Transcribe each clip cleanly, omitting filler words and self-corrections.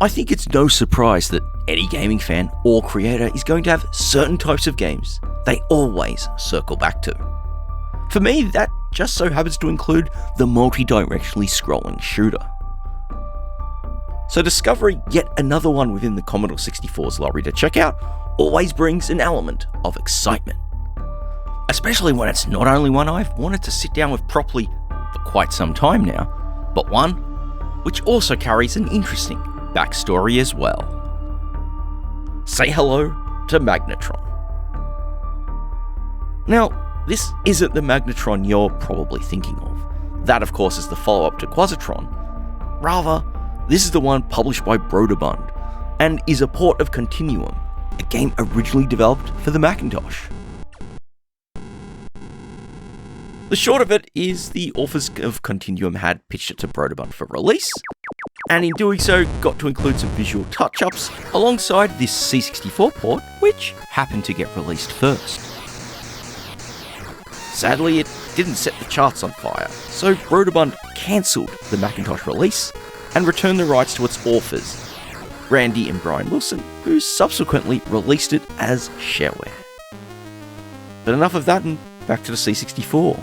I think it's no surprise that any gaming fan or creator is going to have certain types of games they always circle back to. For me, that just so happens to include the multi-directionally scrolling shooter. So discovering yet another one within the Commodore 64's library to check out always brings an element of excitement. Especially when it's not only one I've wanted to sit down with properly for quite some time now, but one which also carries an interesting backstory as well. Say hello to Magnetron. Now, this isn't the Magnetron you're probably thinking of. That, of course, is the follow-up to Quasitron. Rather, this is the one published by Broderbund, and is a port of Continuum, a game originally developed for the Macintosh. The short of it is the authors of Continuum had pitched it to Broderbund for release, and in doing so got to include some visual touch-ups alongside this C64 port, which happened to get released first. Sadly, it didn't set the charts on fire, so Broderbund cancelled the Macintosh release and returned the rights to its authors, Randy and Brian Wilson, who subsequently released it as shareware. But enough of that, and back to the C64.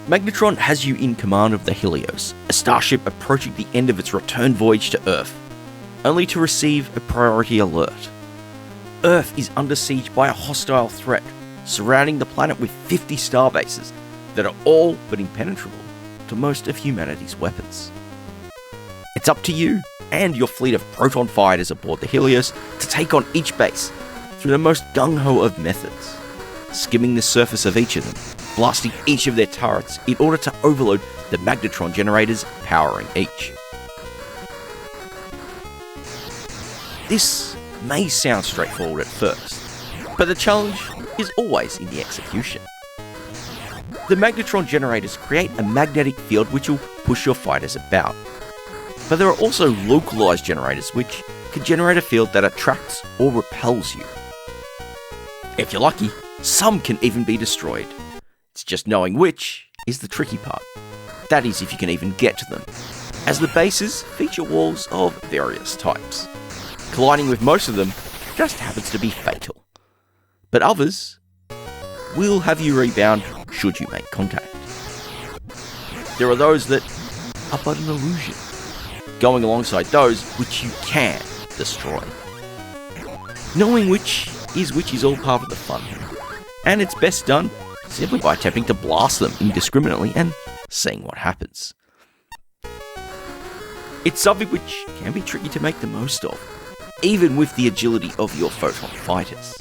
Magnetron has you in command of the Helios, a starship approaching the end of its return voyage to Earth, only to receive a priority alert. Earth is under siege by a hostile threat, surrounding the planet with 50 starbases that are all but impenetrable to most of humanity's weapons. It's up to you and your fleet of proton fighters aboard the Helios to take on each base through the most gung-ho of methods, skimming the surface of each of them, blasting each of their turrets in order to overload the Magnetron generators powering each. This may sound straightforward at first, but the challenge is always in the execution. The Magnetron generators create a magnetic field which will push your fighters about, but there are also localized generators which can generate a field that attracts or repels you. If you're lucky, some can even be destroyed. It's just knowing which is the tricky part. That is, if you can even get to them, as the bases feature walls of various types. Colliding with most of them just happens to be fatal, but others will have you rebound should you make contact. There are those that are but an illusion, going alongside those which you can destroy. Knowing which is all part of the fun, and it's best done simply by attempting to blast them indiscriminately and seeing what happens. It's something which can be tricky to make the most of, even with the agility of your photon fighters.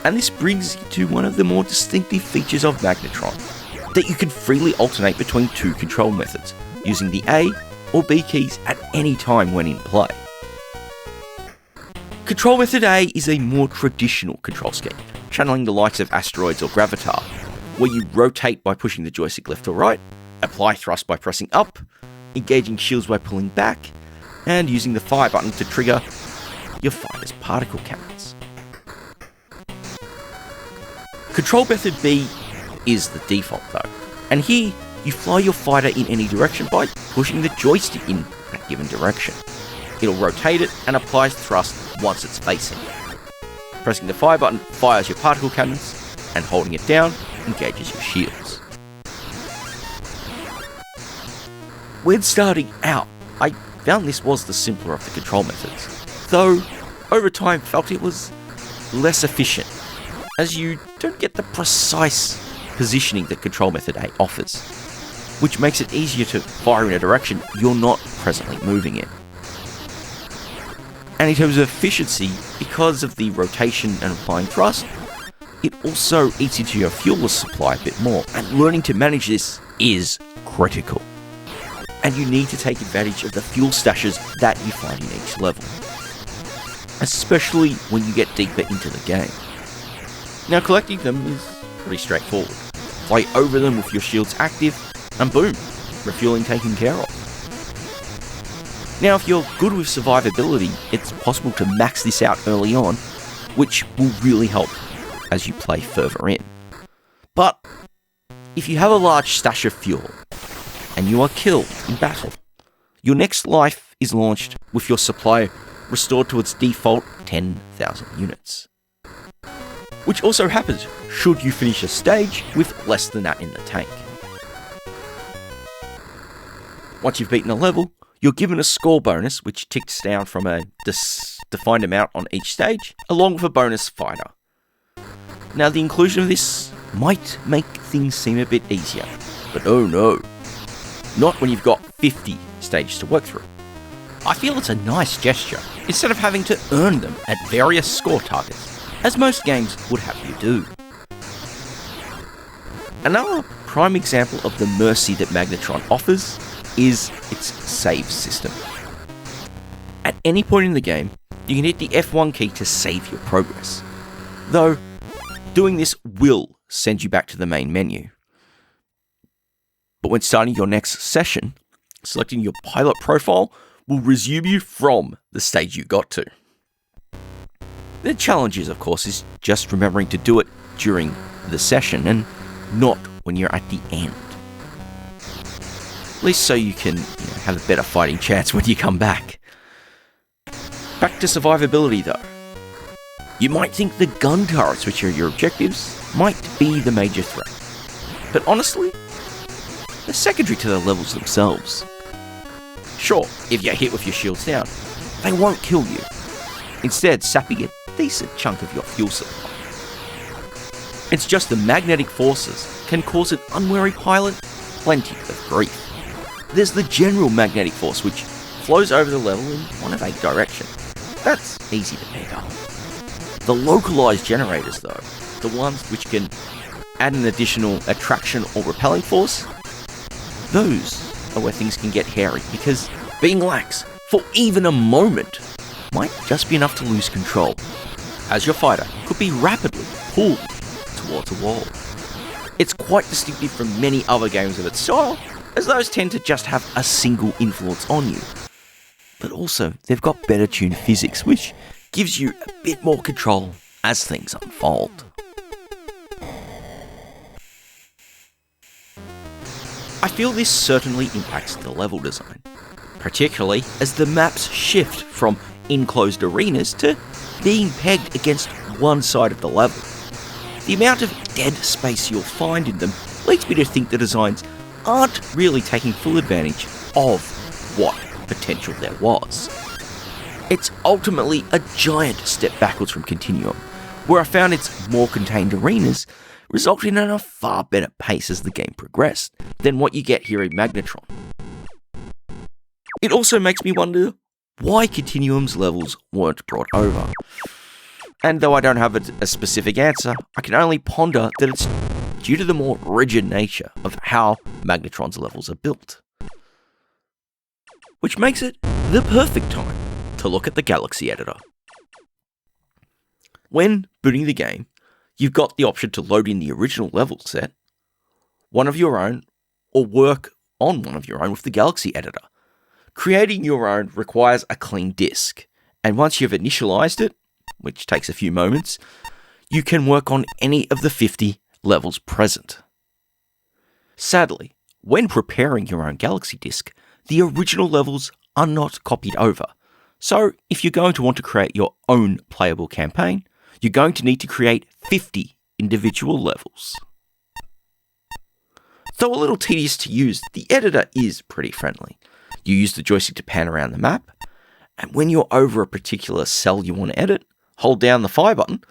And this brings you to one of the more distinctive features of Magnetron, that you can freely alternate between two control methods, using the A or B keys at any time when in play. Control method A is a more traditional control scheme, channeling the likes of Asteroids or Gravitar, where you rotate by pushing the joystick left or right, apply thrust by pressing up, engaging shields by pulling back, and using the fire button to trigger your fighter's particle cannons. Control method B is the default though, and here you fly your fighter in any direction by pushing the joystick in that given direction. It'll rotate it and applies thrust once it's facing. Pressing the fire button fires your particle cannons, and holding it down engages your shields. When starting out, I found this was the simpler of the control methods, though over time felt it was less efficient, as you don't get the precise positioning that control method A offers, which makes it easier to fire in a direction you're not presently moving in. And in terms of efficiency, because of the rotation and applying thrust, it also eats into your fuel supply a bit more, and learning to manage this is critical. And you need to take advantage of the fuel stashes that you find in each level, especially when you get deeper into the game. Now, collecting them is pretty straightforward. Fly over them with your shields active, and boom, refueling taken care of. Now, if you're good with survivability, it's possible to max this out early on, which will really help as you play further in. But if you have a large stash of fuel, and you are killed in battle, your next life is launched with your supply restored to its default 10,000 units. Which also happens should you finish a stage with less than that in the tank. Once you've beaten a level, you're given a score bonus which ticks down from a defined amount on each stage, along with a bonus fighter. Now the inclusion of this might make things seem a bit easier, but oh no, not when you've got 50 stages to work through. I feel it's a nice gesture, instead of having to earn them at various score targets, as most games would have you do. Another prime example of the mercy that Magnetron offers is its save system. At any point in the game, you can hit the F1 key to save your progress, though doing this will send you back to the main menu. But when starting your next session, selecting your pilot profile will resume you from the stage you got to. The challenge is, of course, is just remembering to do it during the session and not when you're at the end. At least so you can have a better fighting chance when you come back. Back to survivability though. You might think the gun turrets, which are your objectives, might be the major threat. But honestly, they're secondary to the levels themselves. Sure, if you're hit with your shields down, they won't kill you, instead sapping a decent chunk of your fuel supply. It's just the magnetic forces can cause an unwary pilot plenty of grief. There's the general magnetic force which flows over the level in one of 8 directions. That's easy to pick up. The localized generators though, the ones which can add an additional attraction or repelling force, those are where things can get hairy, because being lax for even a moment might just be enough to lose control, as your fighter could be rapidly pulled towards a wall. It's quite distinctive from many other games of its style, as those tend to just have a single influence on you. But also, they've got better tuned physics, which gives you a bit more control as things unfold. I feel this certainly impacts the level design, particularly as the maps shift from enclosed arenas to being pegged against one side of the level. The amount of dead space you'll find in them leads me to think the designs aren't really taking full advantage of what potential there was. It's ultimately a giant step backwards from Continuum, where I found its more contained arenas resulted in a far better pace as the game progressed than what you get here in Magnetron. It also makes me wonder why Continuum's levels weren't brought over. And though I don't have a specific answer, I can only ponder that it's due to the more rigid nature of how Magnetron's levels are built. Which makes it the perfect time to look at the Galaxy Editor. When booting the game, you've got the option to load in the original level set, one of your own, or work on one of your own with the Galaxy Editor. Creating your own requires a clean disk, and once you've initialized it, which takes a few moments, you can work on any of the 50 levels present. Sadly, when preparing your own Galaxy disk, the original levels are not copied over. So if you're going to want to create your own playable campaign, you're going to need to create 50 individual levels. Though a little tedious to use, the editor is pretty friendly. You use the joystick to pan around the map, and when you're over a particular cell you want to edit, hold down the fire button,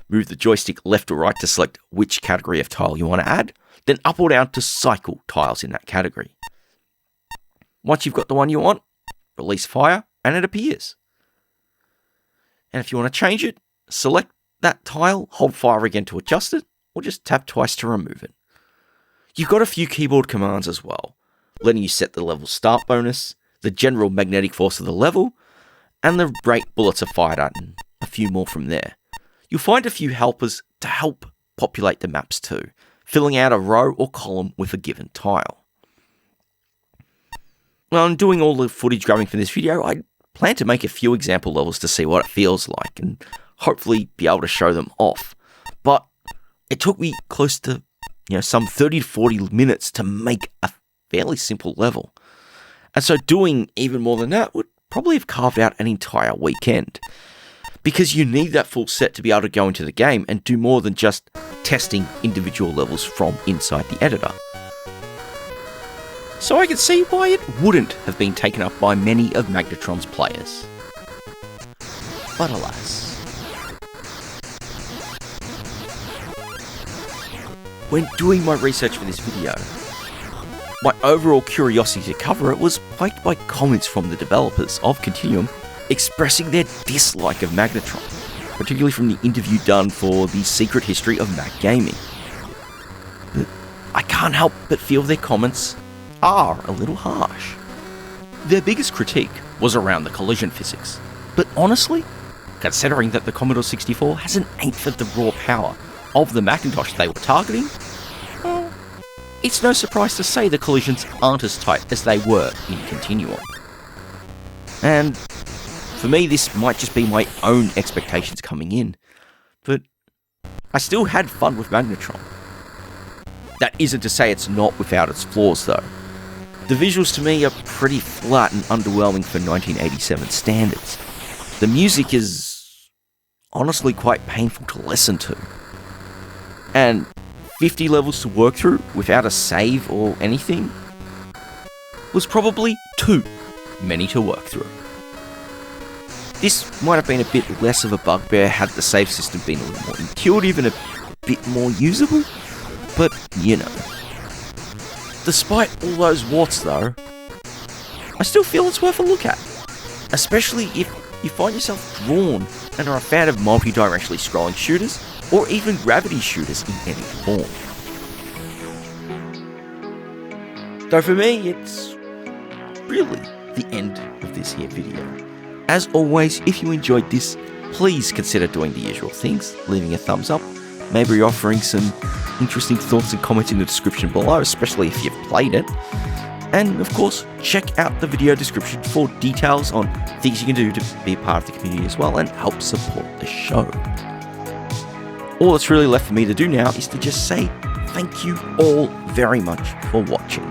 move the joystick left or right to select which category of tile you want to add, then up or down to cycle tiles in that category. Once you've got the one you want, release fire and it appears. And if you want to change it, select that tile, hold fire again to adjust it, or just tap twice to remove it. You've got a few keyboard commands as well, letting you set the level start bonus, the general magnetic force of the level, and the rate bullets are fired at, and a few more from there. You'll find a few helpers to help populate the maps too, filling out a row or column with a given tile. Well, I'm doing all the footage grabbing for this video. I plan to make a few example levels to see what it feels like and hopefully be able to show them off. But it took me close to some 30 to 40 minutes to make a fairly simple level. And so doing even more than that would probably have carved out an entire weekend. Because you need that full set to be able to go into the game and do more than just testing individual levels from inside the editor. So I can see why it wouldn't have been taken up by many of Magnetron's players. But alas. When doing my research for this video, my overall curiosity to cover it was piqued by comments from the developers of Continuum expressing their dislike of Magnetron, particularly from the interview done for The Secret History of Mag Gaming. But I can't help but feel their comments are a little harsh. Their biggest critique was around the collision physics, but honestly, considering that the Commodore 64 has an eighth of the raw power of the Macintosh they were targeting, well, it's no surprise to say the collisions aren't as tight as they were in Continuum. And for me, this might just be my own expectations coming in, but I still had fun with Magnetron. That isn't to say it's not without its flaws though. The visuals to me are pretty flat and underwhelming for 1987 standards. The music is honestly quite painful to listen to. And 50 levels to work through without a save or anything was probably too many to work through. This might have been a bit less of a bugbear had the save system been a little more intuitive and a bit more usable, but you know. Despite all those warts though, I still feel it's worth a look at, especially if you find yourself drawn and are a fan of multi-directionally scrolling shooters, or even gravity shooters in any form. Though for me, it's really the end of this here video. As always, if you enjoyed this, please consider doing the usual things, leaving a thumbs up, maybe offering some interesting thoughts and comments in the description below, especially if you've played it. And of course, check out the video description for details on things you can do to be a part of the community as well and help support the show. All that's really left for me to do now is to just say thank you all very much for watching.